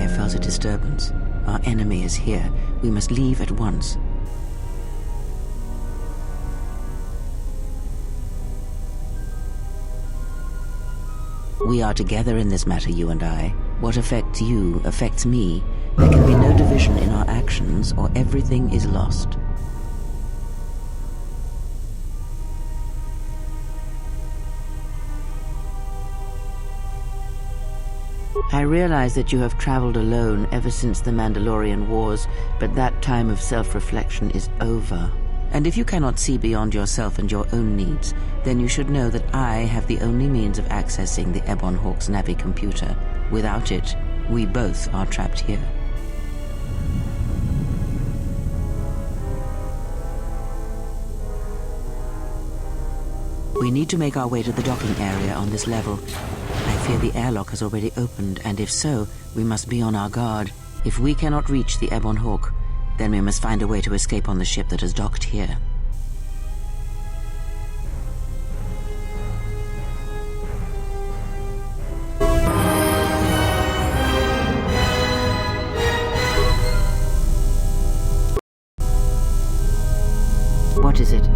have felt a disturbance. Our enemy is here. We must leave at once. We are together in this matter, you and I. What affects you affects me. There can be no division in our actions, or everything is lost. I realize that you have traveled alone ever since the Mandalorian Wars, but that time of self-reflection is over. And if you cannot see beyond yourself and your own needs, then you should know that I have the only means of accessing the Ebon Hawk's Navi computer. Without it, we both are trapped here. We need to make our way to the docking area on this level. I fear the airlock has already opened, and if so, we must be on our guard. If we cannot reach the Ebon Hawk, then we must find a way to escape on the ship that has docked here. What is it?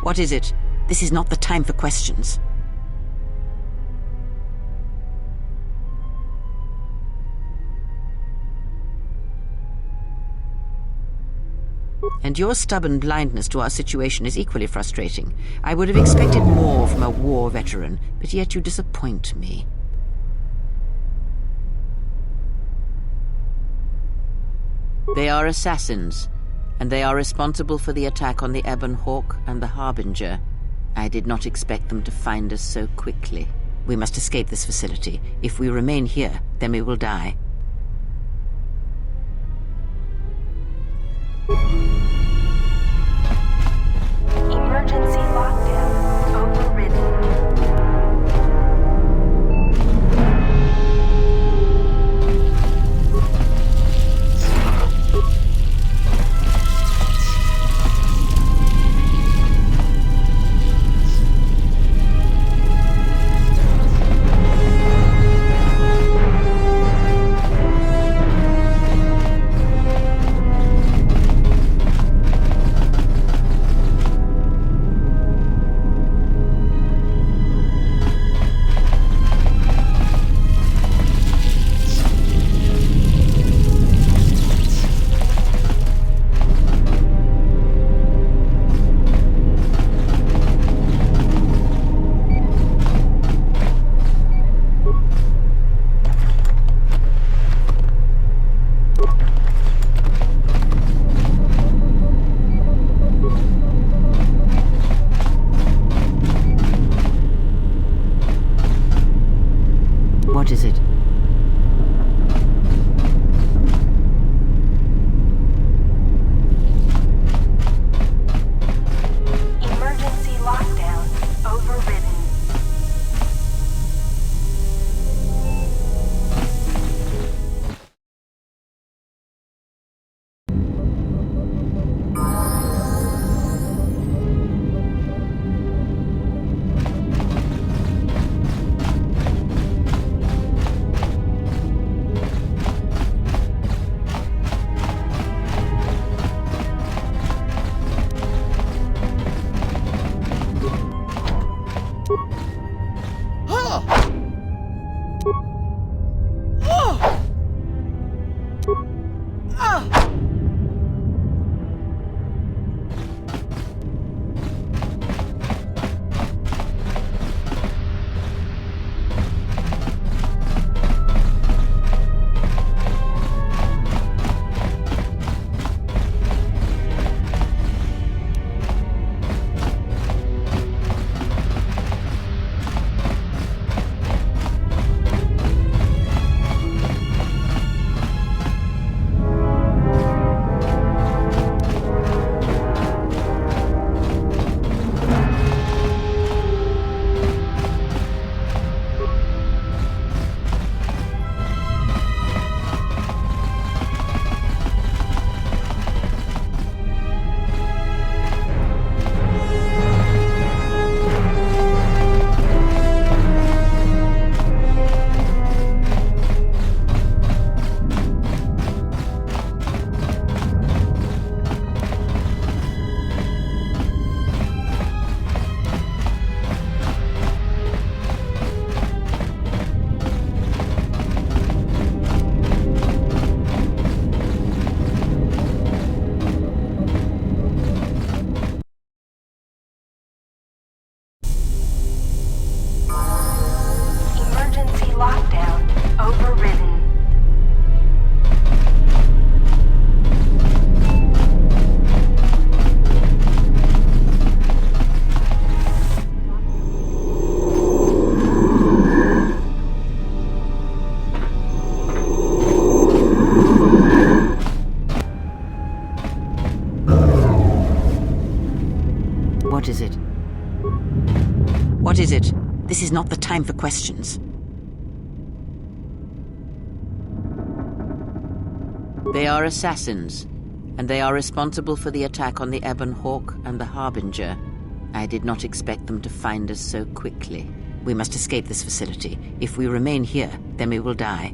What is it? This is not the time for questions. And your stubborn blindness to our situation is equally frustrating. I would have expected more from a war veteran, but yet you disappoint me. They are assassins, and they are responsible for the attack on the Ebon Hawk and the Harbinger. I did not expect them to find us so quickly. We must escape this facility. If we remain here, then we will die. Emergency lockdown overridden. What is it? What is it? This is not the time for questions. They are assassins, and they are responsible for the attack on the Ebon Hawk and the Harbinger. I did not expect them to find us so quickly. We must escape this facility. If we remain here, then we will die.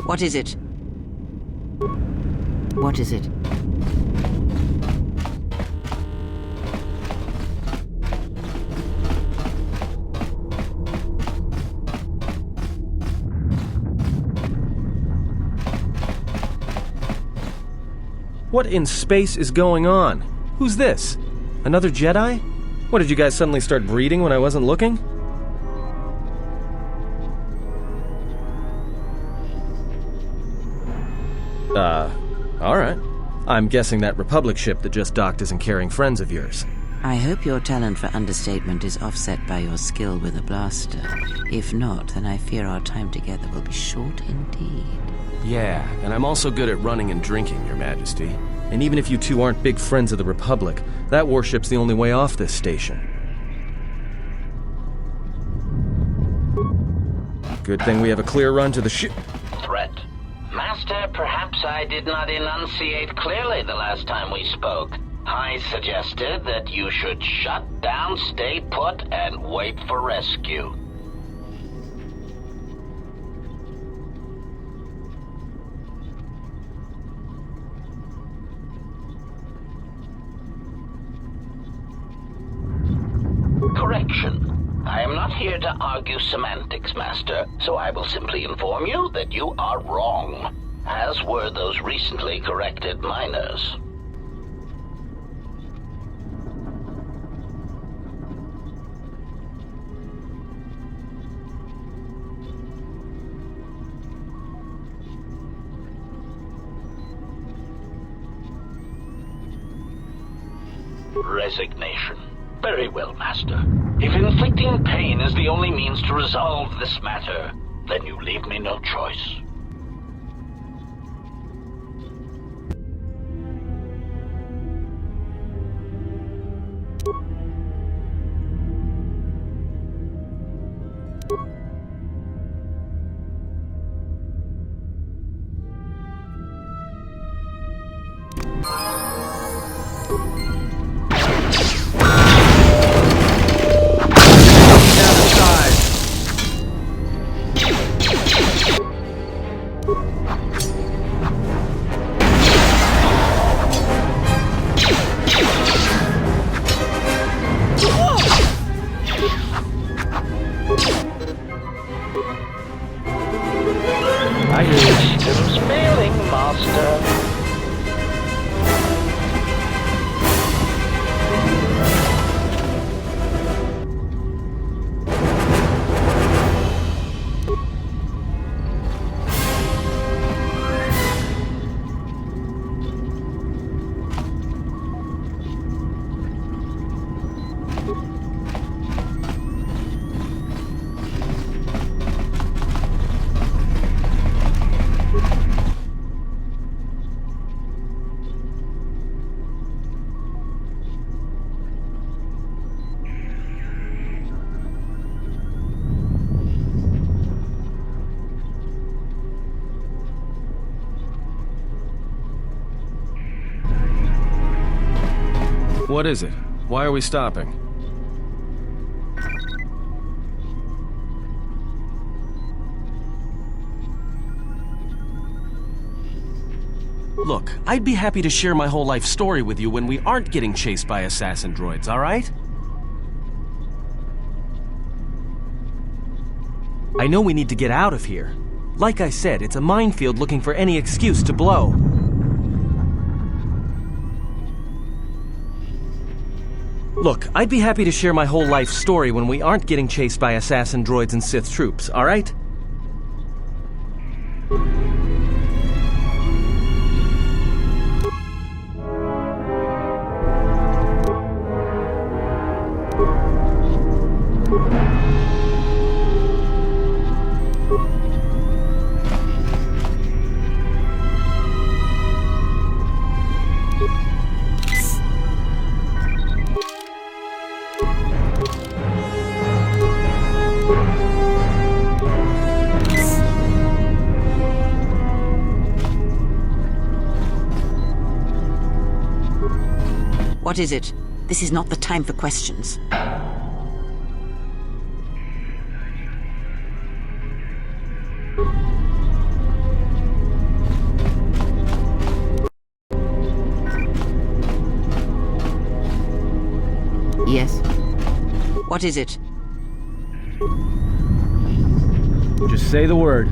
What is it? What is it? What in space is going on? Who's this? Another Jedi? What, did you guys suddenly start breeding when I wasn't looking? Alright. I'm guessing that Republic ship that just docked isn't carrying friends of yours. I hope your talent for understatement is offset by your skill with a blaster. If not, then I fear our time together will be short indeed. Yeah, and I'm also good at running and drinking, Your Majesty. And even if you two aren't big friends of the Republic, that warship's the only way off this station. Good thing we have a clear run to the ship. Threat. Master, perhaps I did not enunciate clearly the last time we spoke. I suggested that you should shut down, stay put, and wait for rescue. Correction. I am not here to argue semantics, Master, so I will simply inform you that you are wrong, as were those recently corrected miners. Resignation. Very well, Master. If inflicting pain is the only means to resolve this matter, then you leave me no choice. Systems failing, Master. What is it? Why are we stopping? Look, I'd be happy to share my whole life story with you when we aren't getting chased by assassin droids, alright? I know we need to get out of here. Like I said, it's a minefield looking for any excuse to blow. Look, I'd be happy to share my whole life story when we aren't getting chased by assassin droids and Sith troops, alright? What is it? This is not the time for questions. Yes. What is it? Just say the word.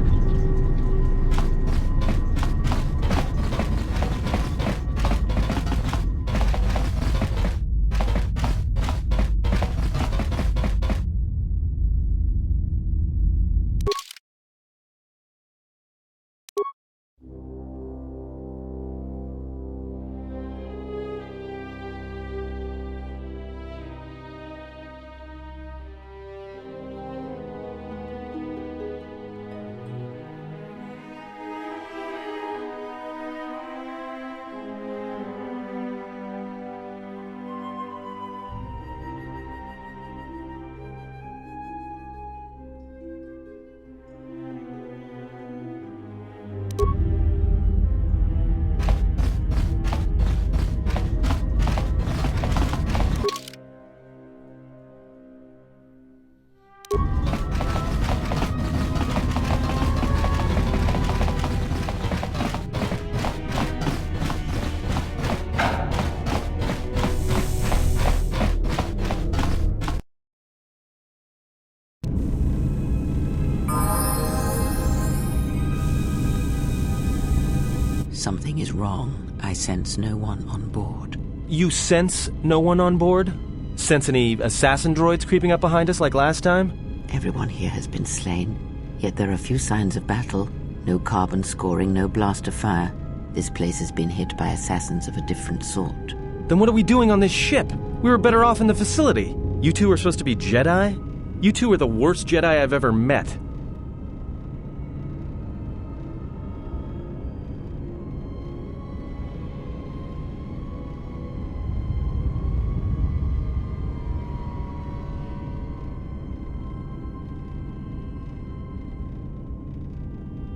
Something is wrong. I sense no one on board. You sense no one on board? Sense any assassin droids creeping up behind us like last time? Everyone here has been slain, yet there are few signs of battle. No carbon scoring, no blaster fire. This place has been hit by assassins of a different sort. Then what are we doing on this ship? We were better off in the facility. You two are supposed to be Jedi? You two are the worst Jedi I've ever met.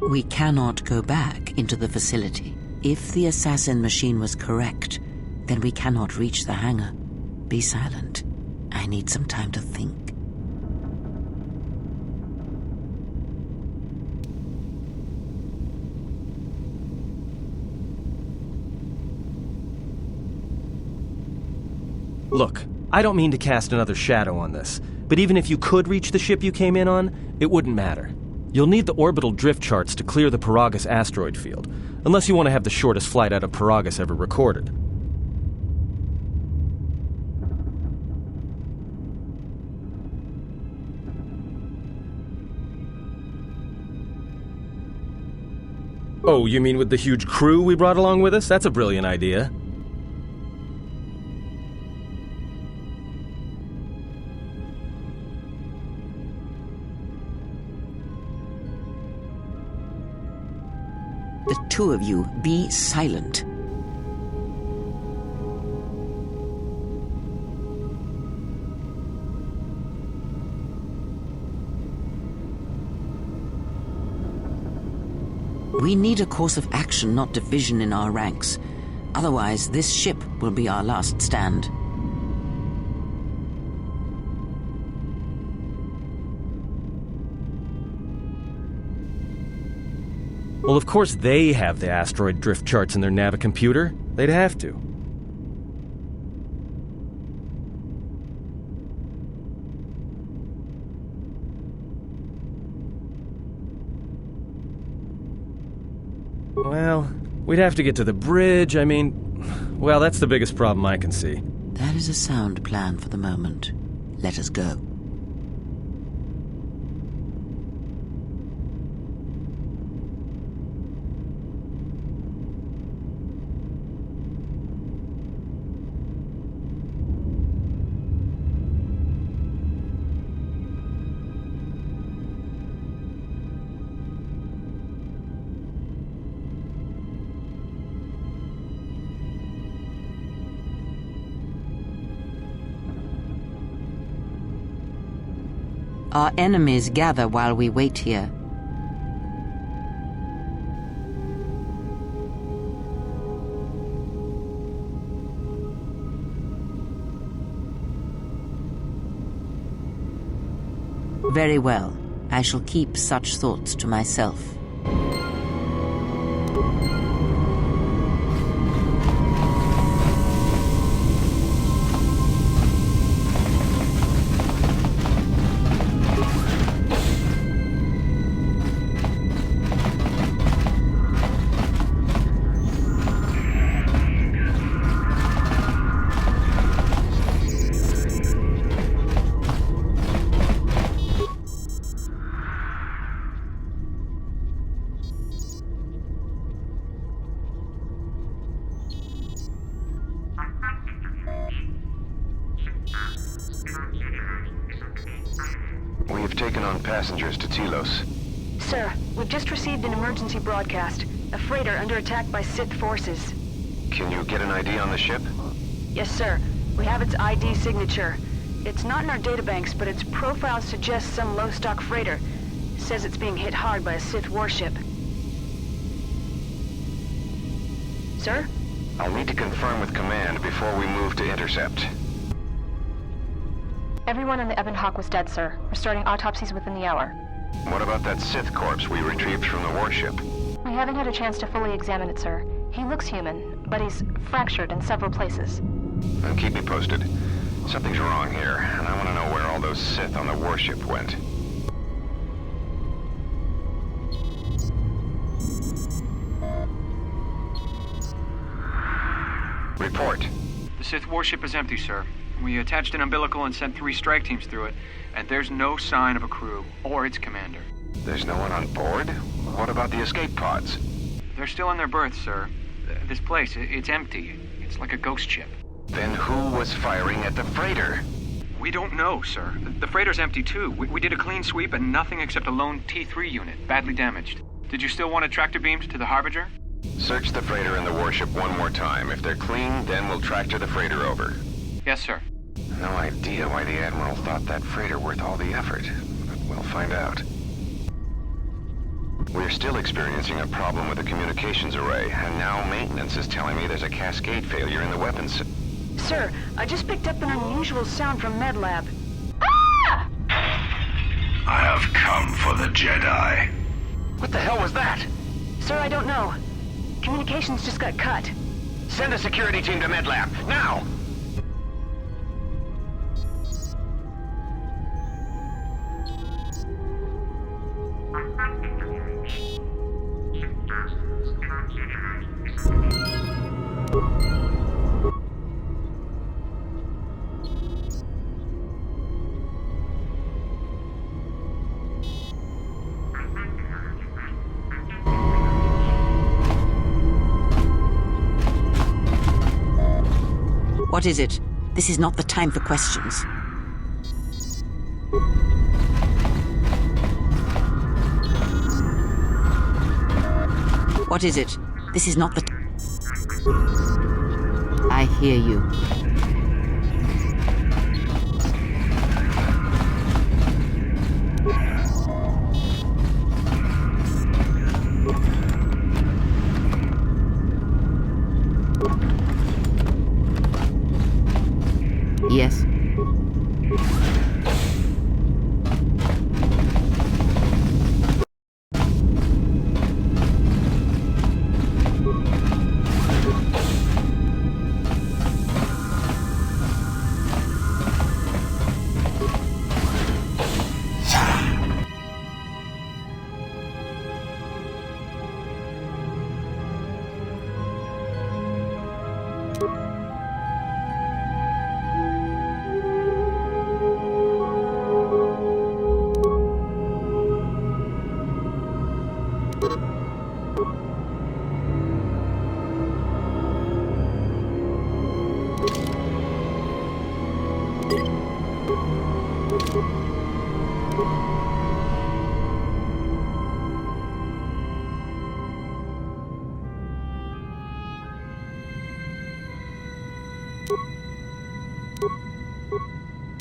We cannot go back into the facility. If the assassin machine was correct, then we cannot reach the hangar. Be silent. I need some time to think. Look, I don't mean to cast another shadow on this, but even if you could reach the ship you came in on, it wouldn't matter. You'll need the orbital drift charts to clear the Paragus asteroid field, unless you want to have the shortest flight out of Paragus ever recorded. Oh, you mean with the huge crew we brought along with us? That's a brilliant idea. The two of you, be silent. We need a course of action, not division in our ranks. Otherwise, this ship will be our last stand. Well, of course they have the asteroid drift charts in their navicomputer. They'd have to. Well, we'd have to get to the bridge. I mean, well, that's the biggest problem I can see. That is a sound plan for the moment. Let us go. Our enemies gather while we wait here. Very well. I shall keep such thoughts to myself. We have taken on passengers to Telos. Sir, we've just received an emergency broadcast. A freighter under attack by Sith forces. Can you get an ID on the ship? Yes, sir. We have its ID signature. It's not in our databanks, but its profile suggests some low-stock freighter. Says it's being hit hard by a Sith warship. Sir? I'll need to confirm with command before we move to intercept. Everyone in the Ebon Hawk was dead, sir. We're starting autopsies within the hour. What about that Sith corpse we retrieved from the warship? We haven't had a chance to fully examine it, sir. He looks human, but he's fractured in several places. Then keep me posted. Something's wrong here, and I want to know where all those Sith on the warship went. Report. The Sith warship is empty, sir. We attached an umbilical and sent 3 strike teams through it, and there's no sign of a crew or its commander. There's no one on board? What about the escape pods? They're still in their berths, sir. This place, it's empty. It's like a ghost ship. Then who was firing at the freighter? We don't know, sir. The freighter's empty, too. We did a clean sweep and nothing except a lone T3 unit, badly damaged. Did you still want a tractor beamed to the Harbinger? Search the freighter and the warship one more time. If they're clean, then we'll tractor the freighter over. Yes, sir. No idea why the Admiral thought that freighter worth all the effort, but we'll find out. We're still experiencing a problem with the communications array, and now maintenance is telling me there's a cascade failure in the weapons. Sir, I just picked up an unusual sound from MedLab. I have come for the Jedi. What the hell was that? Sir, I don't know. Communications just got cut. Send a security team to MedLab, now! What is it? This is not the time for questions. What is it? This is not the... I hear you. Yes.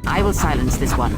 I will silence this one.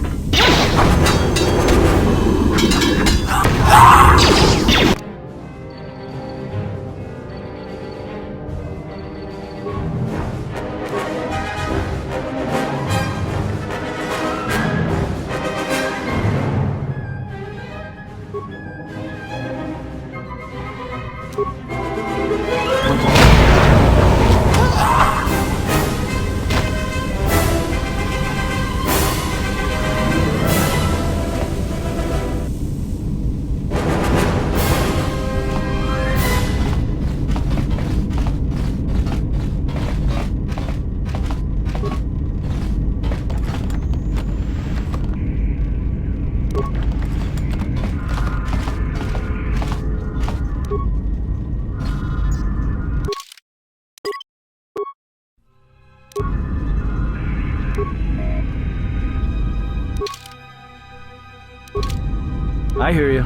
I hear you.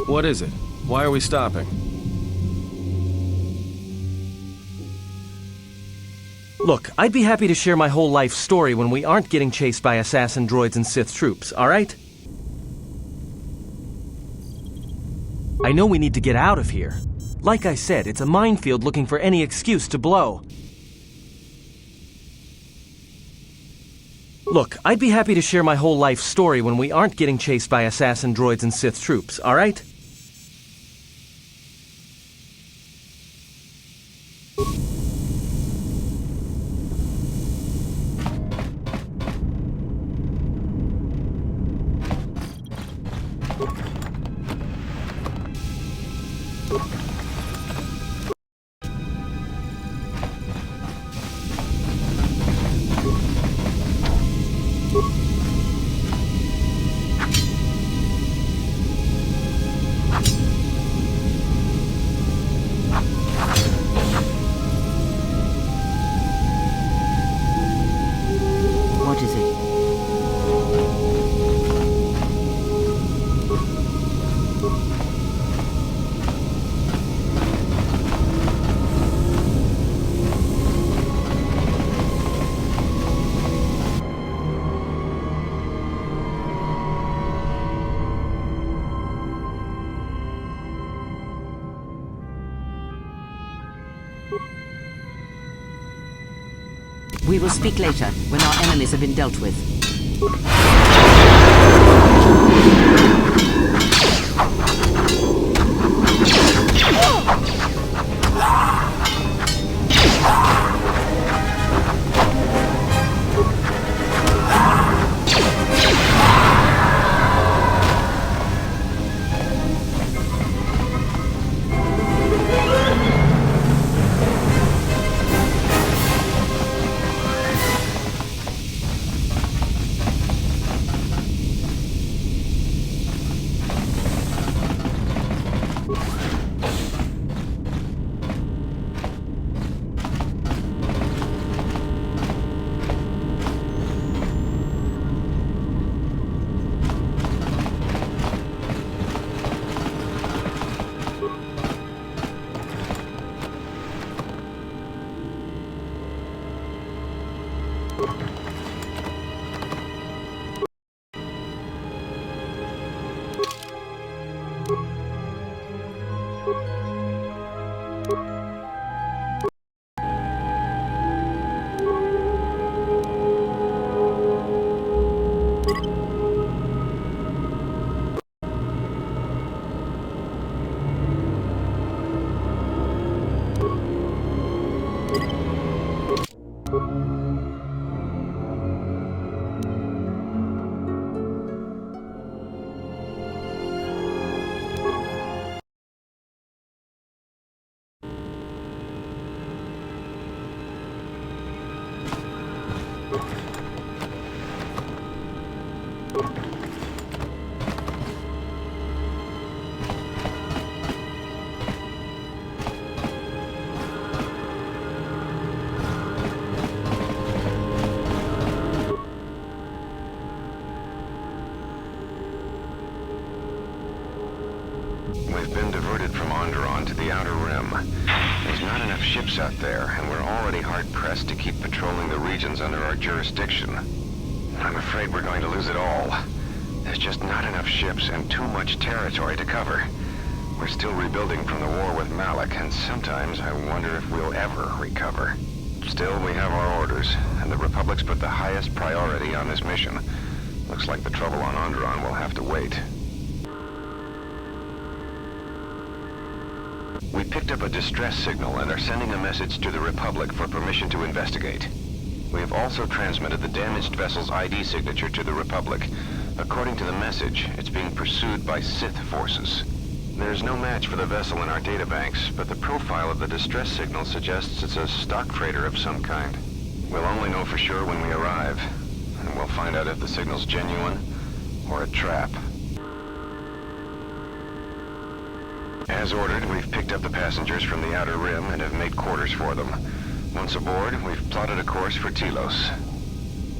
What is it? Why are we stopping? Look, I'd be happy to share my whole life story when we aren't getting chased by assassin droids and Sith troops, alright? I know we need to get out of here. Like I said, it's a minefield looking for any excuse to blow. Look, I'd be happy to share my whole life story when we aren't getting chased by assassin droids and Sith troops, alright? What is it? We will speak later, when our enemies have been dealt with. We've been diverted from Onderon to the Outer Rim. There's not enough ships out there, and we're already hard-pressed to keep patrolling the regions under our jurisdiction. I'm afraid we're going to lose it all. There's just not enough ships and too much territory to cover. We're still rebuilding from the war with Malak, and sometimes I wonder if we'll ever recover. Still, we have our orders, and the Republic's put the highest priority on this mission. Looks like the trouble on Onderon will have to wait. We picked up a distress signal and are sending a message to the Republic for permission to investigate. We have also transmitted the damaged vessel's ID signature to the Republic. According to the message, it's being pursued by Sith forces. There's no match for the vessel in our databanks, but the profile of the distress signal suggests it's a stock freighter of some kind. We'll only know for sure when we arrive, and we'll find out if the signal's genuine or a trap. As ordered, we've picked up the passengers from the Outer Rim and have made quarters for them. Once aboard, we've plotted a course for Telos.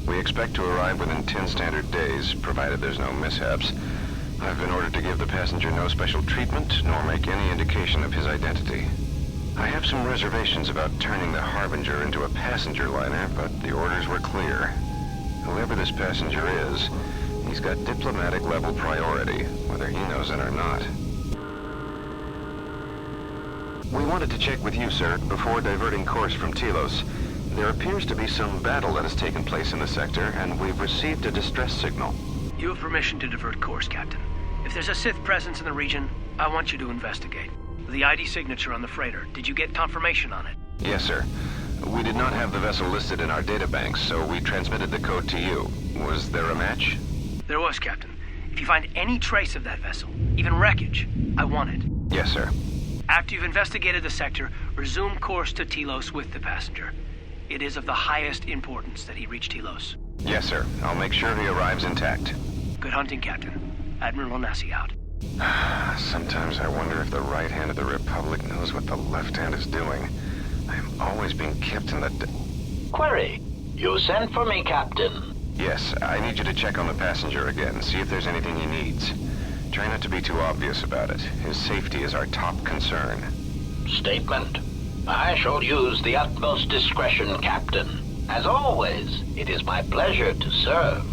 We expect to arrive within 10 standard days, provided there's no mishaps. I've been ordered to give the passenger no special treatment, nor make any indication of his identity. I have some reservations about turning the Harbinger into a passenger liner, but the orders were clear. Whoever this passenger is, he's got diplomatic level priority, whether he knows it or not. We wanted to check with you, sir, before diverting course from Telos. There appears to be some battle that has taken place in the sector, and we've received a distress signal. You have permission to divert course, Captain. If there's a Sith presence in the region, I want you to investigate. The ID signature on the freighter, did you get confirmation on it? Yes, sir. We did not have the vessel listed in our databanks, so we transmitted the code to you. Was there a match? There was, Captain. If you find any trace of that vessel, even wreckage, I want it. Yes, sir. After you've investigated the sector, resume course to Telos with the passenger. It is of the highest importance that he reach Telos. Yes, sir. I'll make sure he arrives intact. Good hunting, Captain. Admiral Onasi out. Sometimes I wonder if the right hand of the Republic knows what the left hand is doing. I'm always being kept in the... Query. You sent for me, Captain. Yes, I need you to check on the passenger again, see if there's anything he needs. Try not to be too obvious about it. His safety is our top concern. Statement. I shall use the utmost discretion, Captain. As always, it is my pleasure to serve.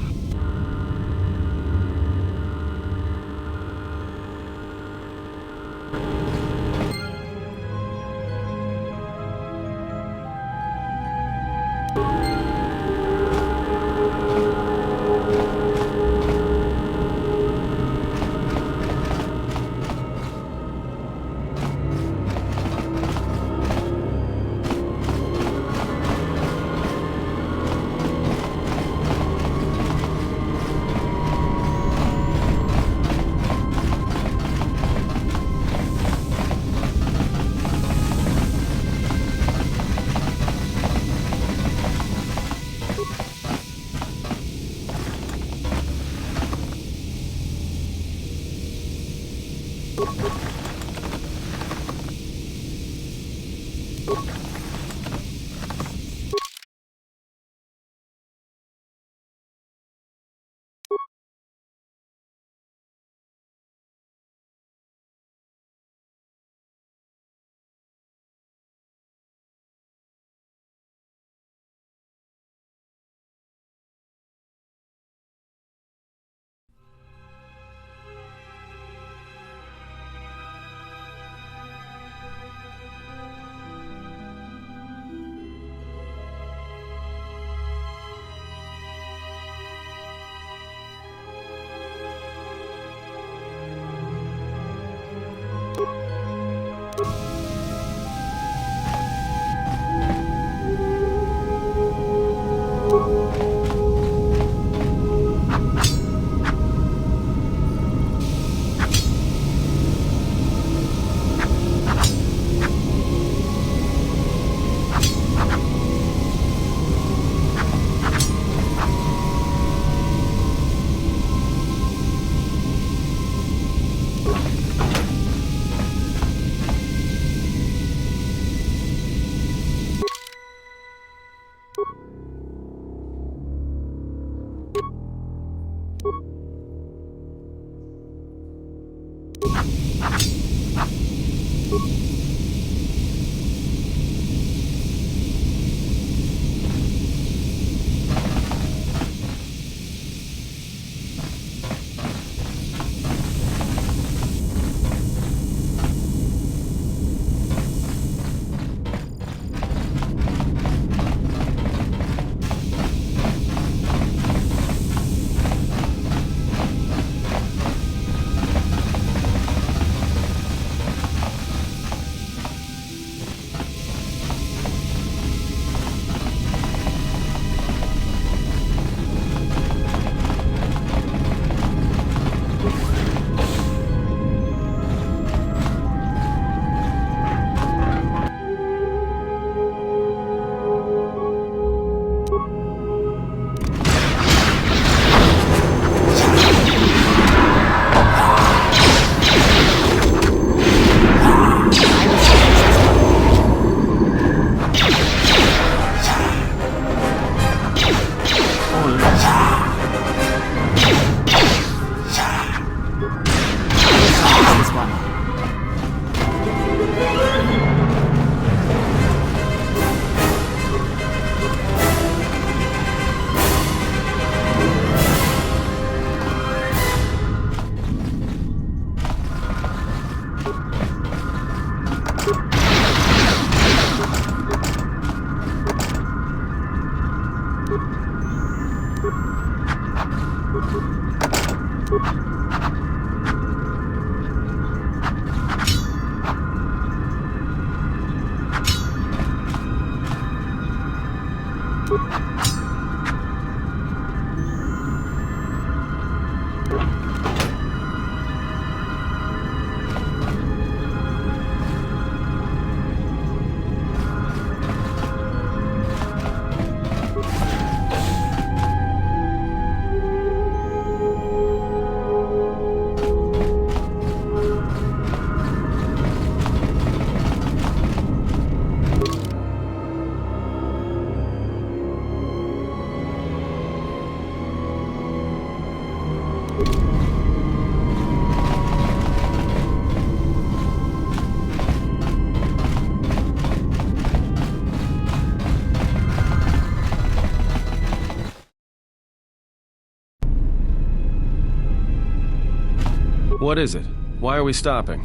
What is it? Why are we stopping?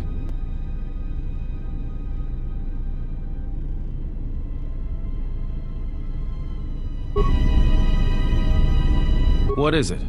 What is it?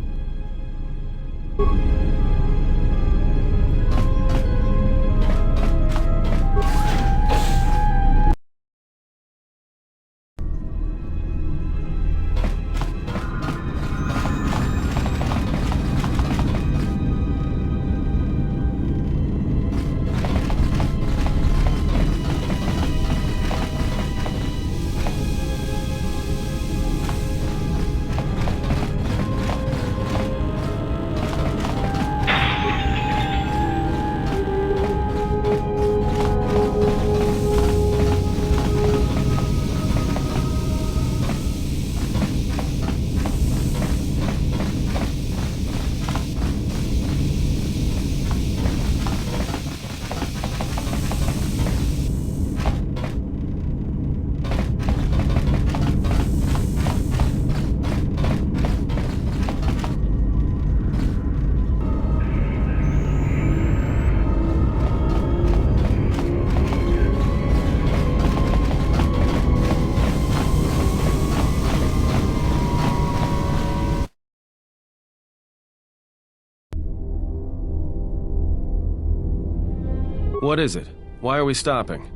What is it? Why are we stopping?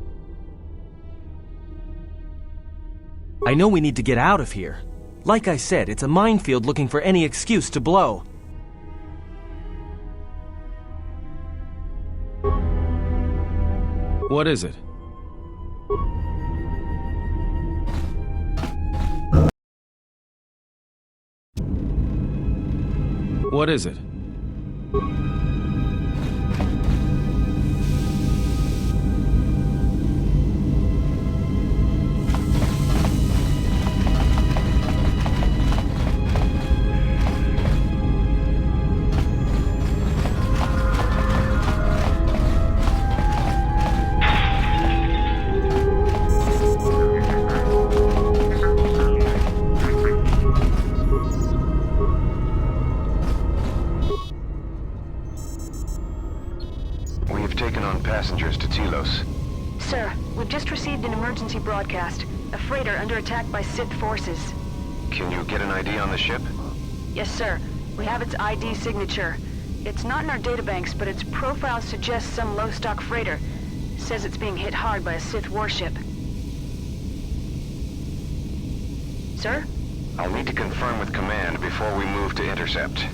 I know we need to get out of here. Like I said, it's a minefield looking for any excuse to blow. What is it? What is it? on passengers to Telos. Sir, we've just received an emergency broadcast. A freighter under attack by Sith forces. Can you get an ID on the ship? Yes, sir. We have its ID signature. It's not in our databanks, but its profile suggests some low-stock freighter. Says it's being hit hard by a Sith warship. Sir? I'll need to confirm with command before we move to intercept.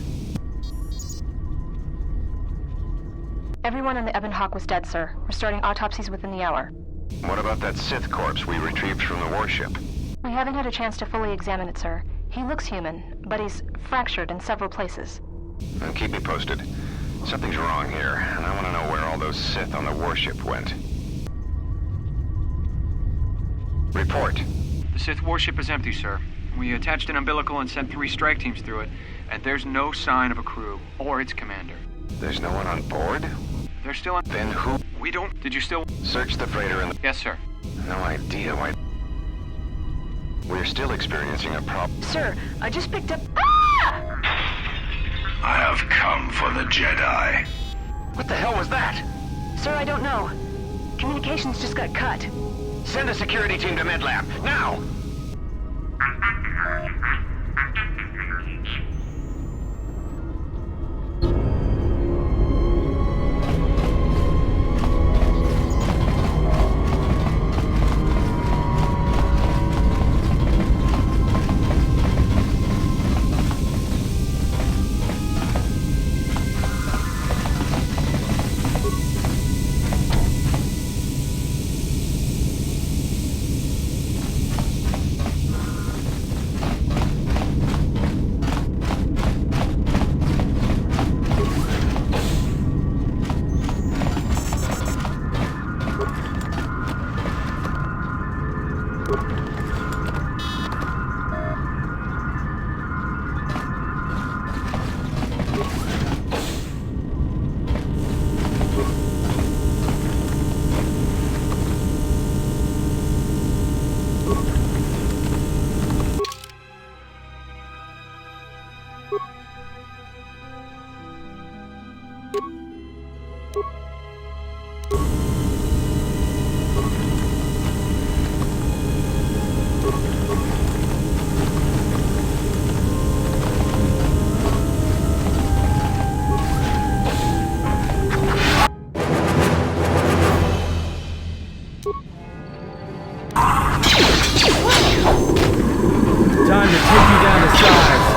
Everyone in the Ebon Hawk was dead, sir. We're starting autopsies within the hour. What about that Sith corpse we retrieved from the warship? We haven't had a chance to fully examine it, sir. He looks human, but he's fractured in several places. Well, keep me posted. Something's wrong here, and I want to know where all those Sith on the warship went. Report. The Sith warship is empty, sir. We attached an umbilical and sent 3 strike teams through it, and there's no sign of a crew or its commander. There's no one on board? They're still on... Then who? We don't... Did you still... Search the freighter and... Yes, sir. No idea why... We're still experiencing a problem. Sir, I just picked up... I have come for the Jedi. What the hell was that? Sir, I don't know. Communications just got cut. Send a security team to MedLab, now! Time to take you down to size.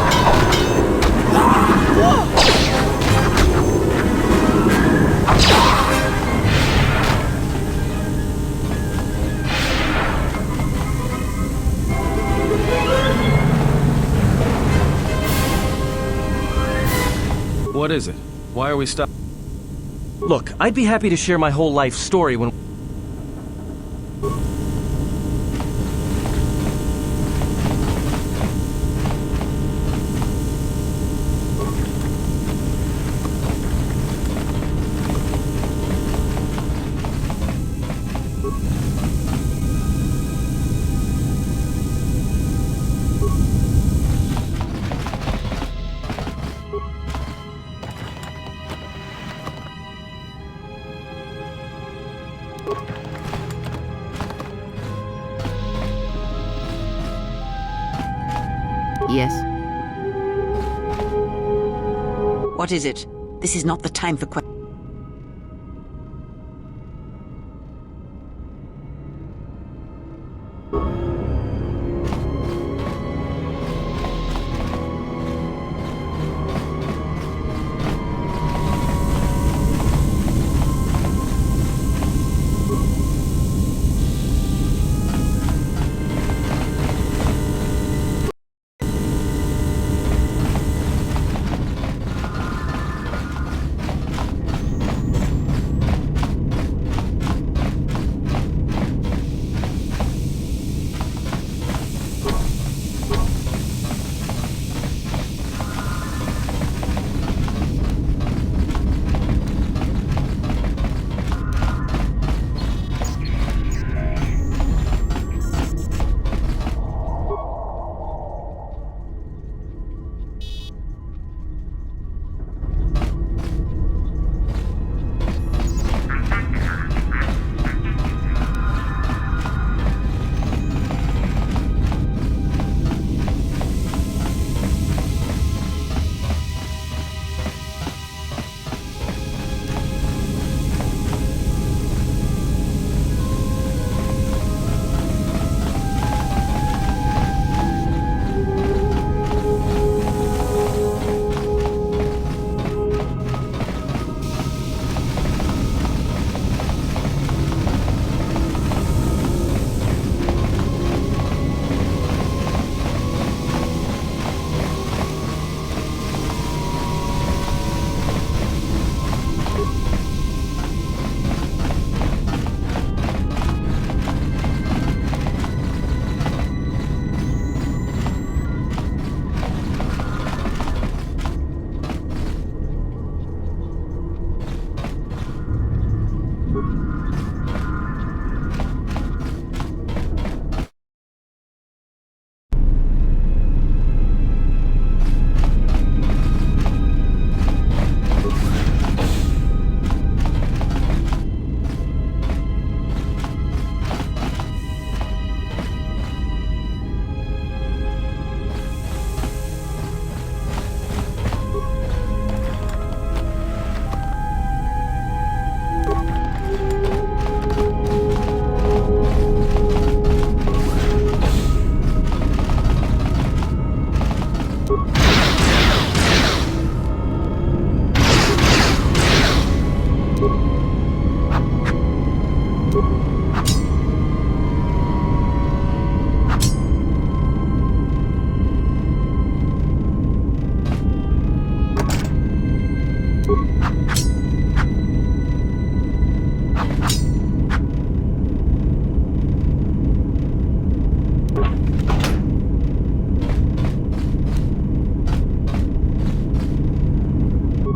What is it? Why are we stuck? Look, I'd be happy to share my whole life story when... Yes? What is it? This is not the time for questions.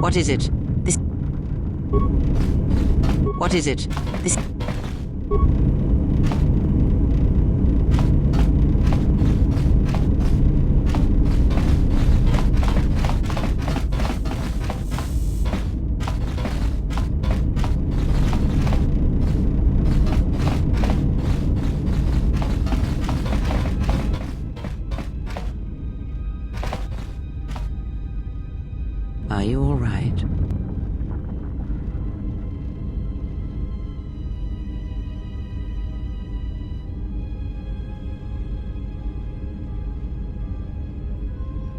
What is it? This... What is it? This... Are you all right?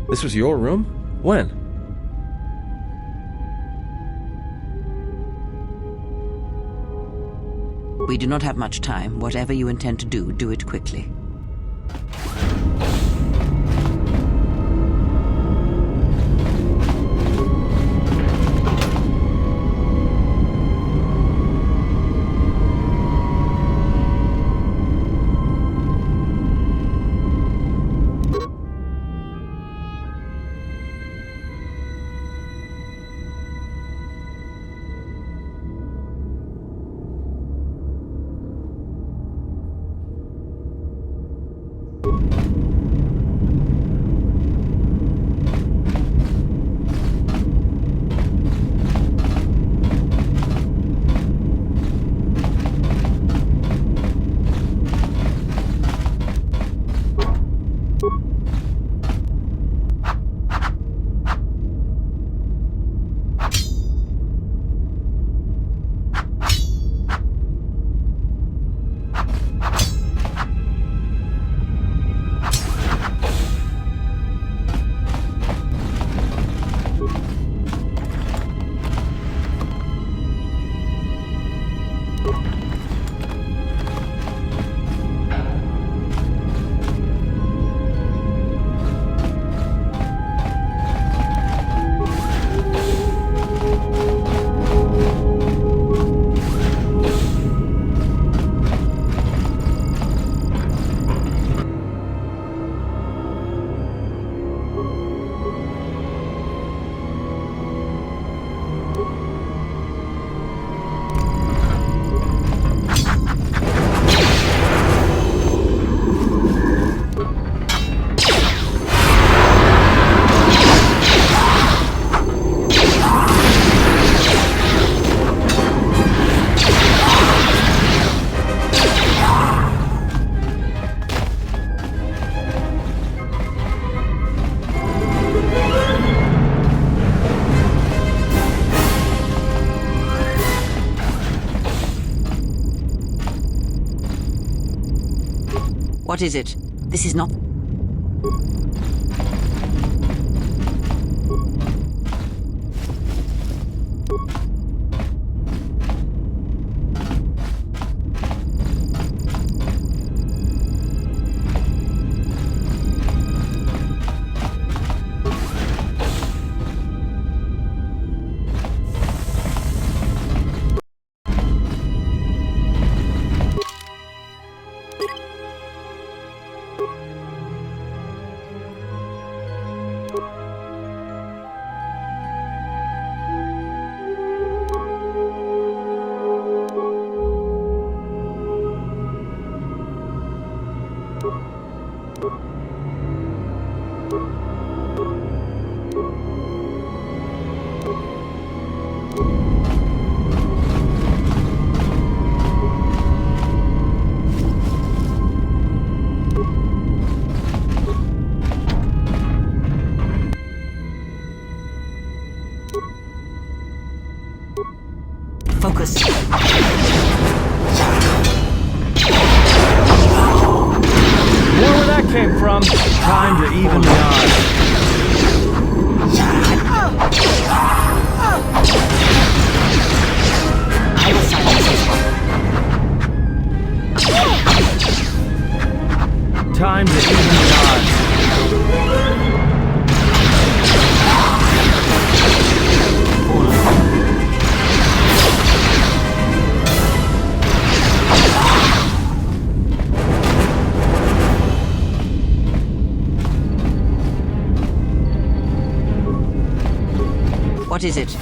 This was your room? When? We do not have much time. Whatever you intend to do, do it quickly. What is it? This is not... Focus. More where that came from. Time to even the odds. I will silence this one. Time to even the odds. What is it?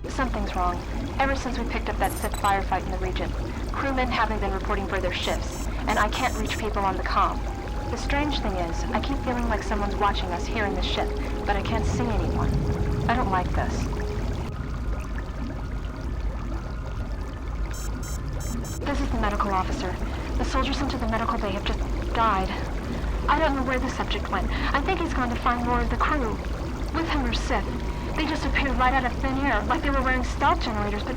Something's wrong. Ever since we picked up that Sith firefight in the region, crewmen haven't been reporting for their shifts, and I can't reach people on the comm. The strange thing is, I keep feeling like someone's watching us here in the ship, but I can't see anyone. I don't like this. This is the medical officer. The soldiers sent to the medical bay have just died. I don't know where the subject went. I think he's gone to find more of the crew. With him are Sith. They just appeared right out of thin air, like they were wearing stealth generators, but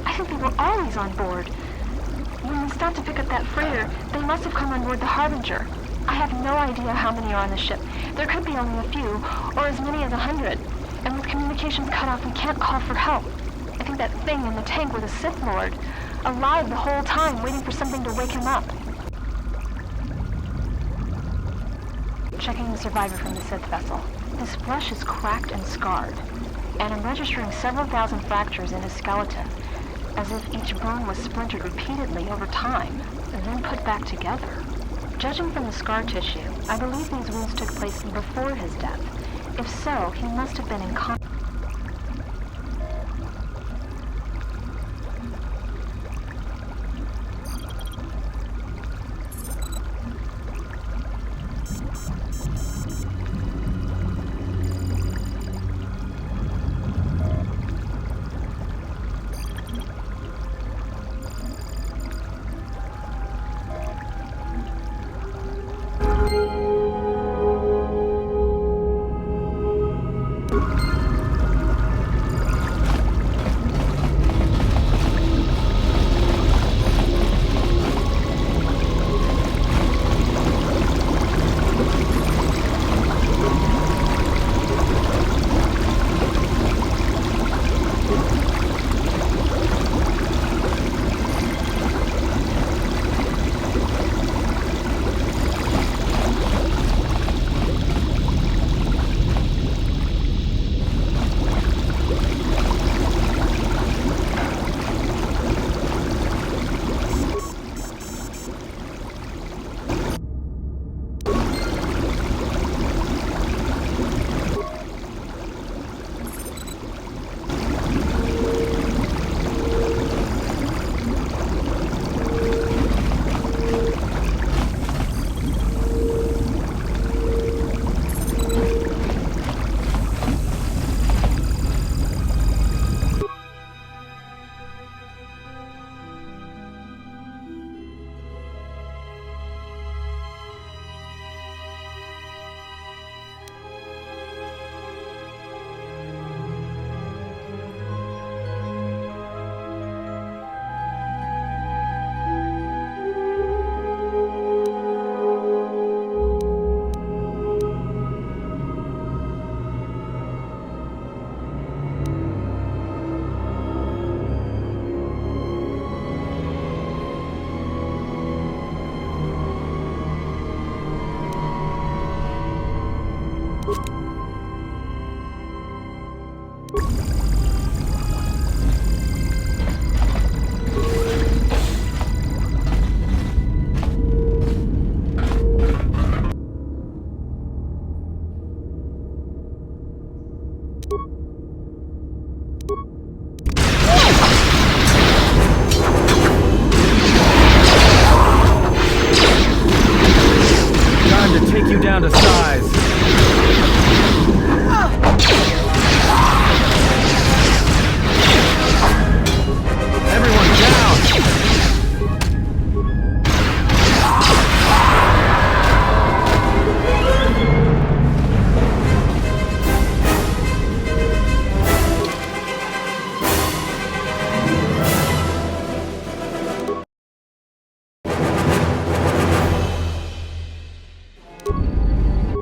I think they were always on board. When we stopped to pick up that freighter, they must have come on board the Harbinger. I have no idea how many are on the ship. There could be only a few, or as many as 100. And with communications cut off, we can't call for help. I think that thing in the tank was a Sith Lord, alive the whole time, waiting for something to wake him up. Checking the survivor from the Sith vessel. His flesh is cracked and scarred, and I'm registering several thousand fractures in his skeleton, as if each bone was splintered repeatedly over time, and then put back together. Judging from the scar tissue, I believe these wounds took place before his death. If so, he must have been in contact.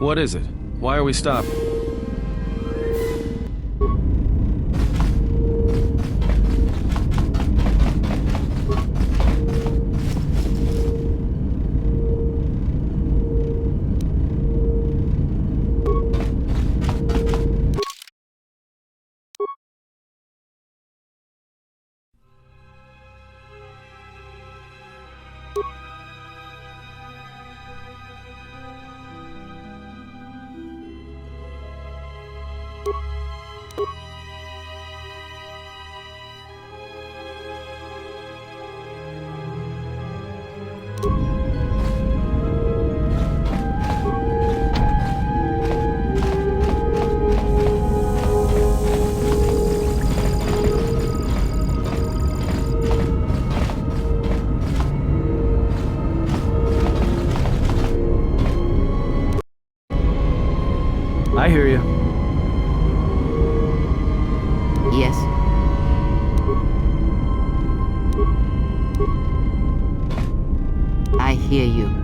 What is it? Why are we stopped? I hear you. Yes? I hear you.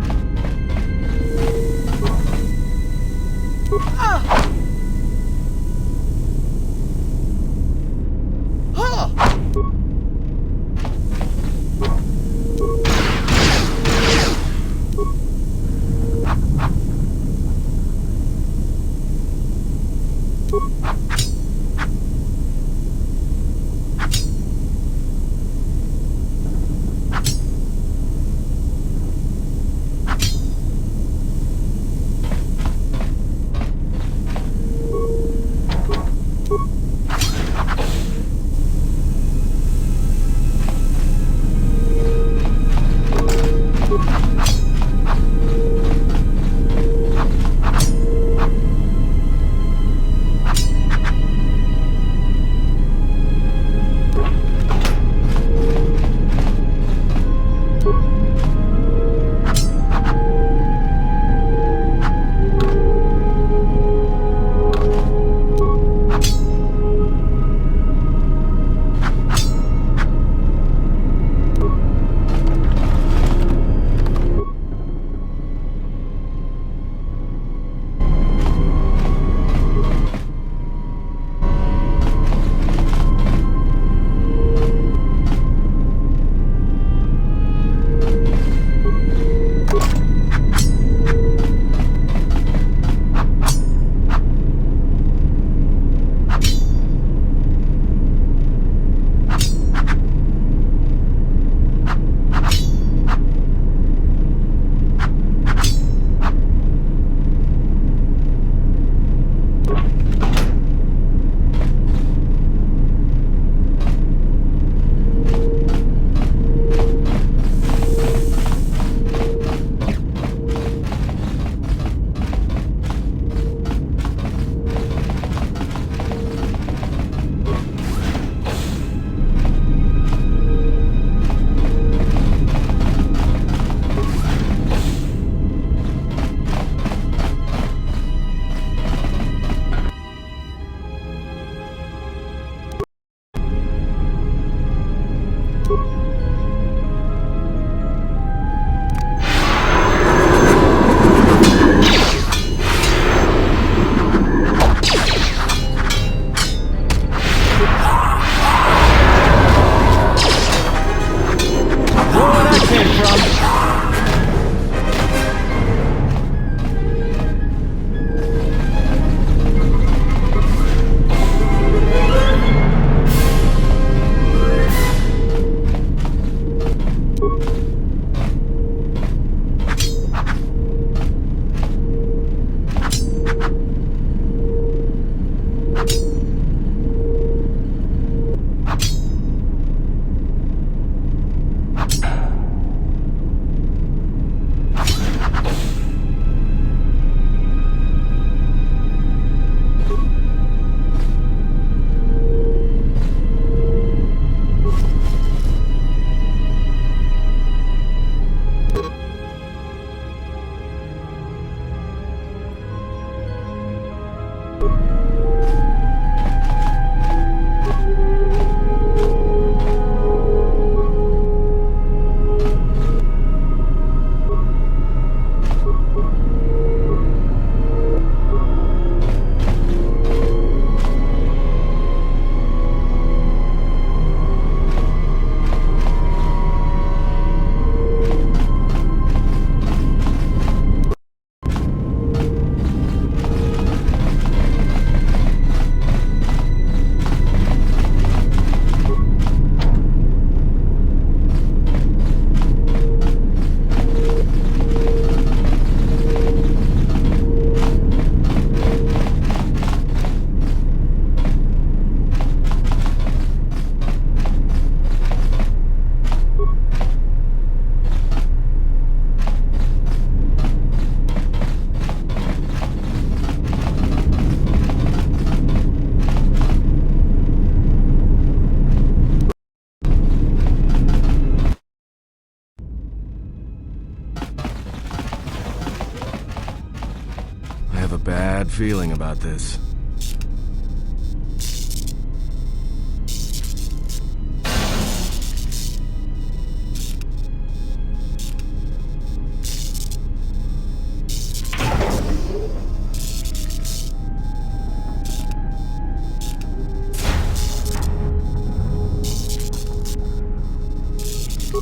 bad feeling about this.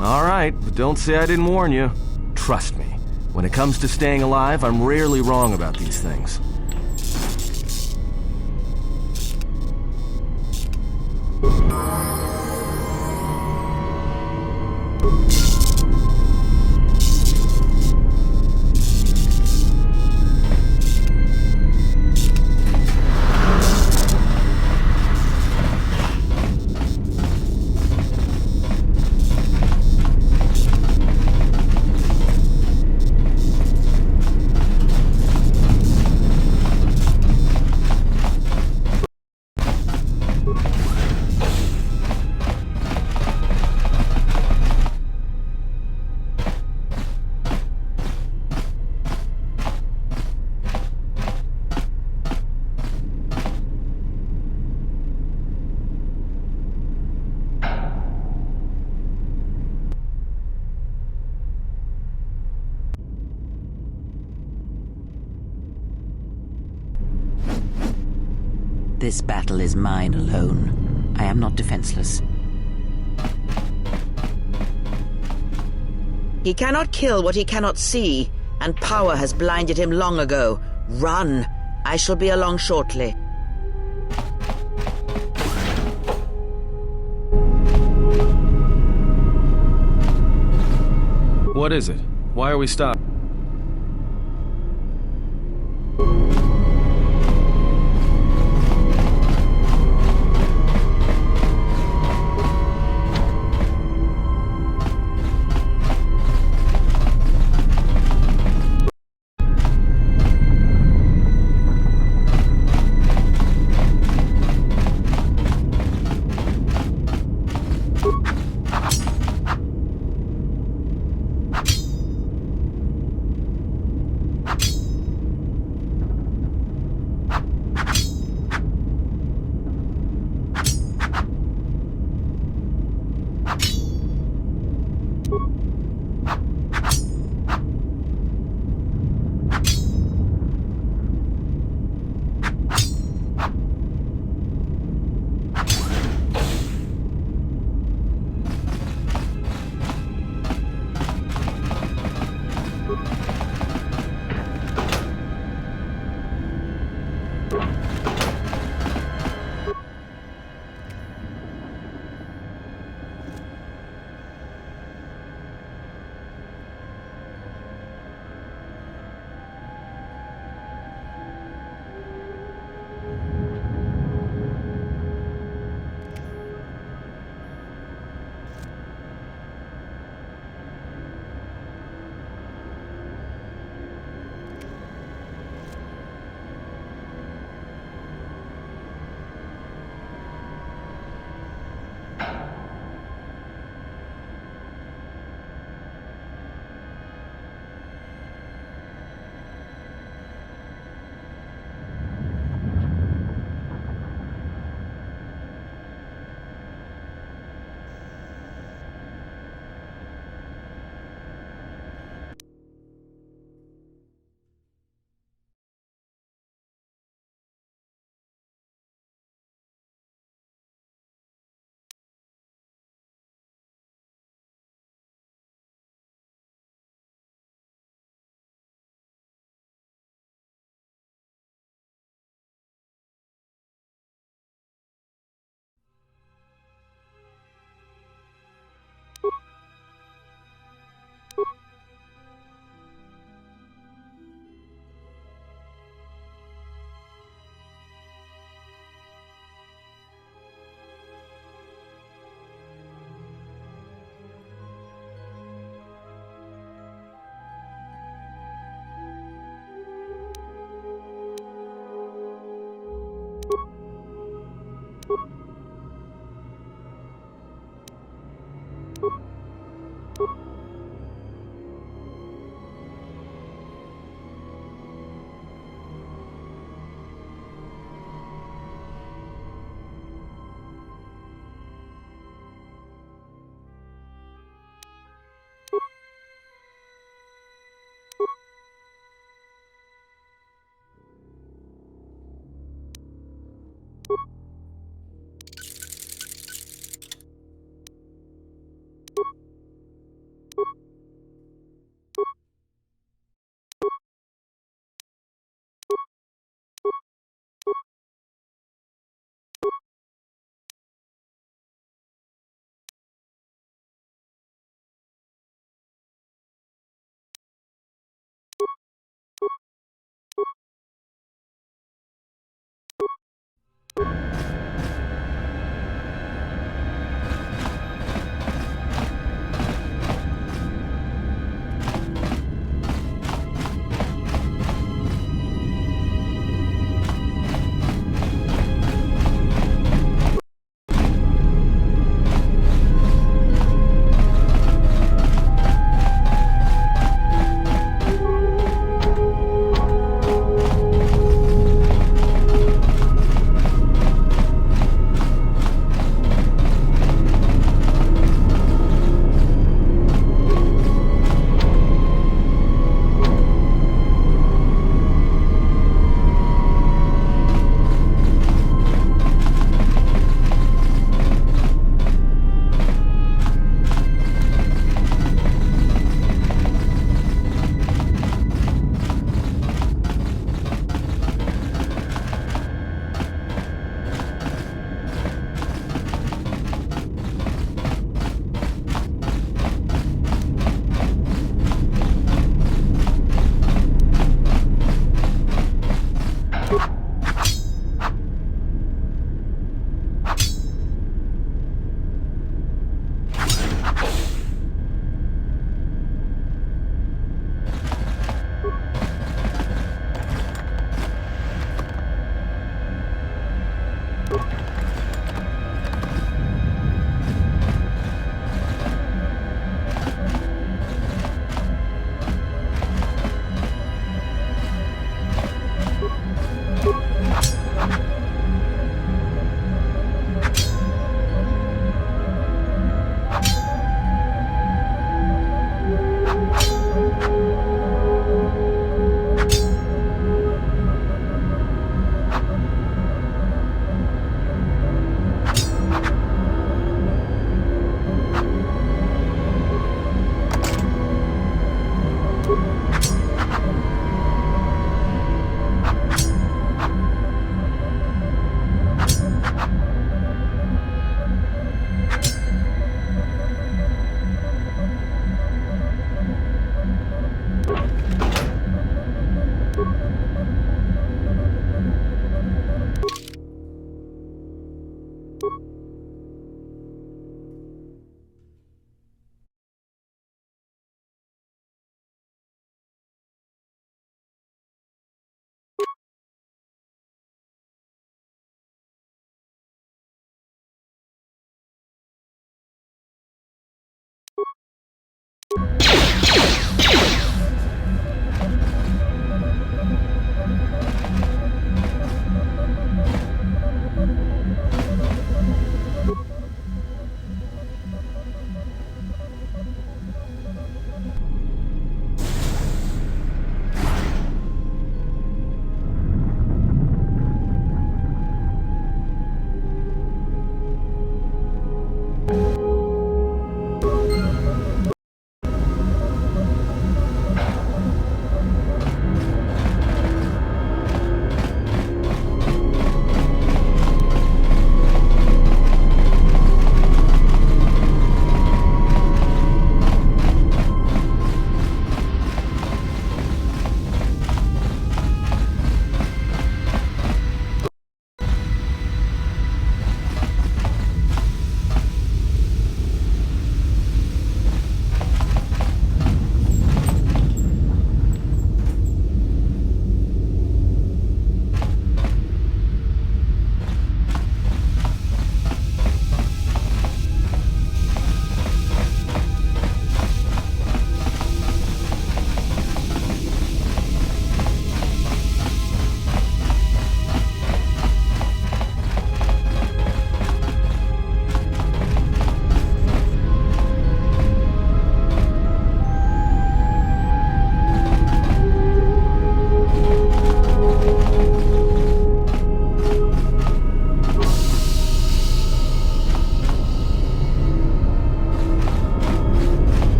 Alright, but don't say I didn't warn you. Trust me, when it comes to staying alive, I'm rarely wrong about these things. This battle is mine alone. I am not defenseless. He cannot kill what he cannot see, and power has blinded him long ago. Run! I shall be along shortly. What is it? Why are we stopped?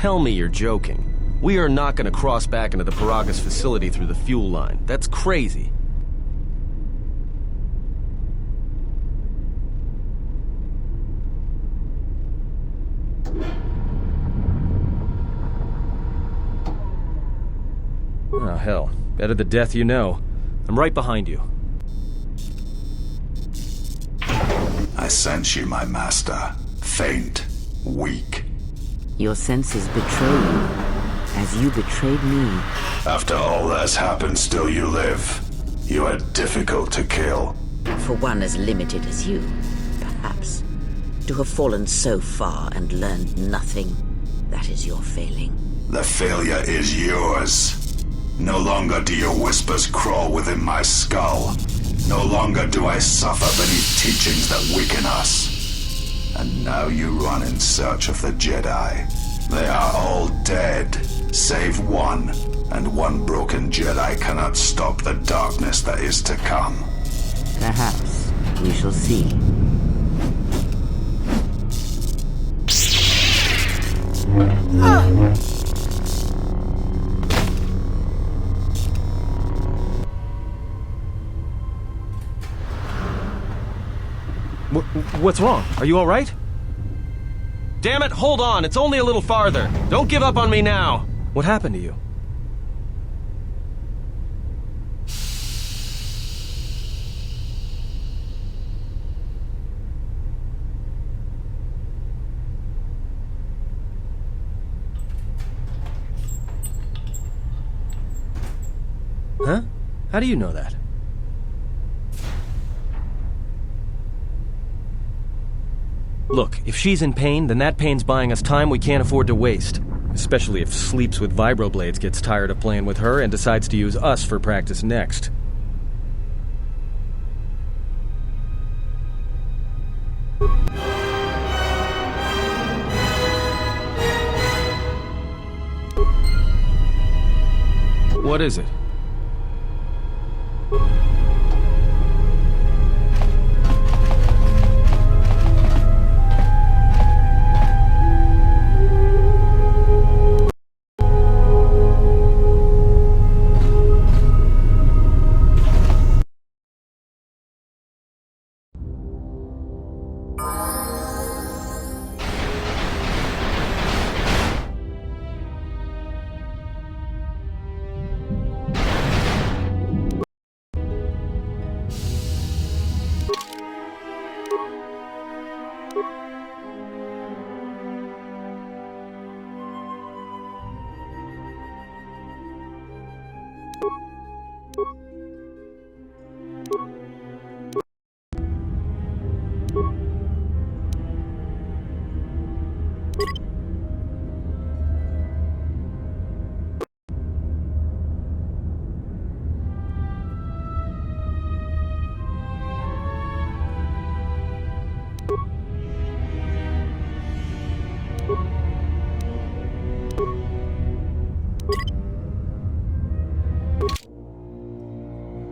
Tell me you're joking. We are not going to cross back into the Paragas facility through the fuel line. That's crazy. Oh, hell. Better the death you know. I'm right behind you. I sense you, my master. Faint. Weak. Your senses betray you, as you betrayed me. After all that's happened, still you live. You are difficult to kill. For one as limited as you, perhaps. To have fallen so far and learned nothing, that is your failing. The failure is yours. No longer do your whispers crawl within my skull. No longer do I suffer beneath teachings that weaken us. And now you run in search of the Jedi. They are all dead, save one. And one broken Jedi cannot stop the darkness that is to come. Perhaps we shall see. What's wrong? Are you all right? Damn it, hold on. It's only a little farther. Don't give up on me now. What happened to you? Huh? How do you know that? Look, if she's in pain, then that pain's buying us time we can't afford to waste. Especially if Sleeps with Vibroblades gets tired of playing with her and decides to use us for practice next. What is it?